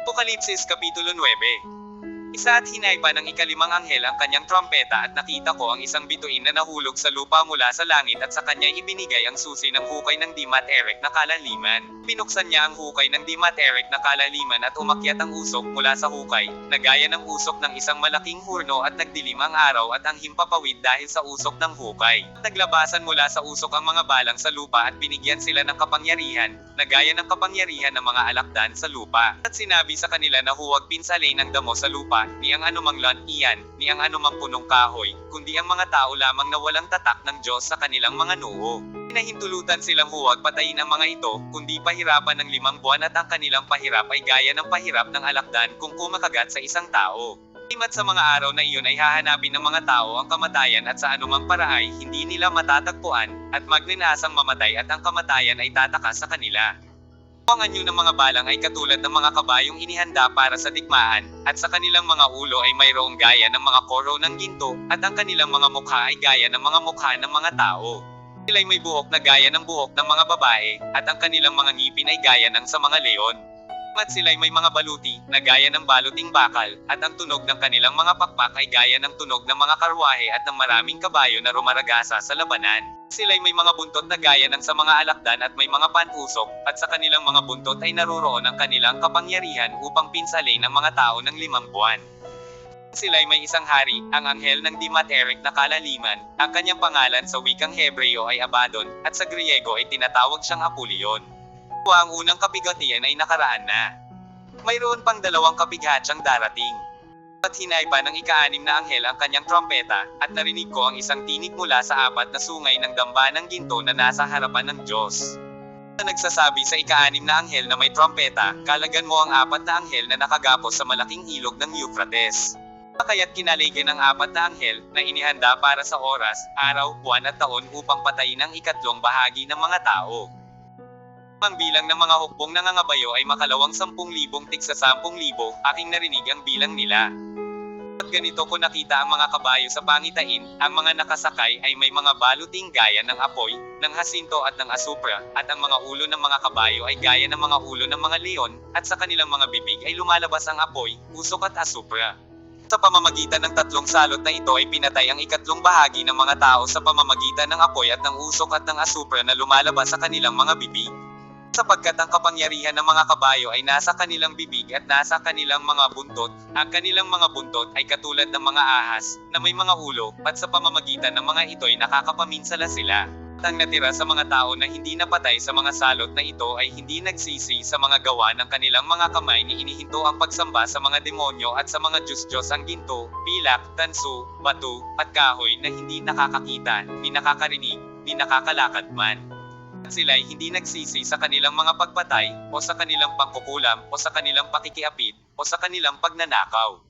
Apokalipsis Kapitulo 9. Isa at hinaypa ng ikalimang anghel ang kanyang trompeta at nakita ko ang isang bituin na nahulog sa lupa mula sa langit at sa kanya ibinigay ang susi ng hukay ng Di-mat-erek na kalaliman. Binuksan niya ang hukay ng Di-mat-erek na kalaliman at umakyat ang usok mula sa hukay, na gaya ng usok ng isang malaking hurno at nagdilim ang araw at ang himpapawid dahil sa usok ng hukay. Naglabasan mula sa usok ang mga balang sa lupa at binigyan sila ng kapangyarihan, na gaya ng kapangyarihan ng mga alakdan sa lupa. At sinabi sa kanila na huwag pinsalin ang damo sa lupa, ni ang anumang iyan, ni ang anumang punong kahoy, kundi ang mga tao lamang na walang tatak ng Diyos sa kanilang mga noo. Pinahintulutan silang huwag patayin ang mga ito, kundi pahirapan ng 5 buwan at ang kanilang pahirap ay gaya ng pahirap ng alakdan kung kumakagat sa isang tao. At sa mga araw na iyon ay hahanapin ng mga tao ang kamatayan at sa anumang paraay hindi nila matatagpuan, at magninasang mamatay at ang kamatayan ay tatakas sa kanila. Ang anyo ng mga balang ay katulad ng mga kabayong inihanda para sa digmaan, at sa kanilang mga ulo ay mayroong gaya ng mga koro ng ginto, at ang kanilang mga mukha ay gaya ng mga mukha ng mga tao. Sila'y may buhok na gaya ng buhok ng mga babae, at ang kanilang mga ngipin ay gaya ng sa mga leon. At sila'y may mga baluti, na gaya ng baluting bakal, at ang tunog ng kanilang mga pakpak ay gaya ng tunog ng mga karwahe at ng maraming kabayo na rumaragasa sa labanan. Sila'y may mga buntot na gaya ng sa mga alakdan at may mga panusok, at sa kanilang mga buntot ay naruroon ang kanilang kapangyarihan upang pinsalin ang mga tao ng 5 buwan. Sila'y may isang hari, ang anghel ng Di-mat-erek na kalaliman, ang kanyang pangalan sa wikang Hebreo ay Abaddon, at sa Griego ay tinatawag siyang Apollyon. Ang unang kabigatian ay nakaraan na. Mayroon pang 2 kabighatyang darating. At hinaypa ng ika-6 na anghel ang kanyang trompeta, at narinig ko ang isang tinig mula sa 4 na sungay ng damba ng ginto na nasa harapan ng Diyos. Nagsasabi sa ika-6 na anghel na may trompeta, kalagan mo ang 4 na anghel na nakagapos sa malaking ilog ng Euphrates. Kaya't kinaligyan ng 4 na anghel, na inihanda para sa oras, araw, buwan at taon upang patayin ang 2 bahagi ng mga tao. Ang bilang ng mga hukbong nangangabayo ay makalawang 10,000 tigsa 10,000, aking narinig ang bilang nila. At ganito ko nakita ang mga kabayo sa pangitain, ang mga nakasakay ay may mga baluting gaya ng apoy, ng hasinto at ng asupra, at ang mga ulo ng mga kabayo ay gaya ng mga ulo ng mga leon, at sa kanilang mga bibig ay lumalabas ang apoy, usok at asupra. Sa pamamagitan ng 3 salot na ito ay pinatay ang 2 bahagi ng mga tao sa pamamagitan ng apoy at ng usok at ng asupra na lumalabas sa kanilang mga bibig. Sapagkat ang kapangyarihan ng mga kabayo ay nasa kanilang bibig at nasa kanilang mga buntot, ang kanilang mga buntot ay katulad ng mga ahas, na may mga ulo, at sa pamamagitan ng mga ito'y nakakapaminsala sila. At ang natira sa mga tao na hindi napatay sa mga salot na ito ay hindi nagsisi sa mga gawa ng kanilang mga kamay ni inihinto ang pagsamba sa mga demonyo at sa mga Diyos-Diyos ang ginto, pilak, tanso, bato, at kahoy na hindi nakakakita, ni nakakarinig, ni nakakalakad man. Sila'y hindi nagsisi sa kanilang mga pagpatay, o sa kanilang pangkukulam, o sa kanilang pakikiapid, o sa kanilang pagnanakaw.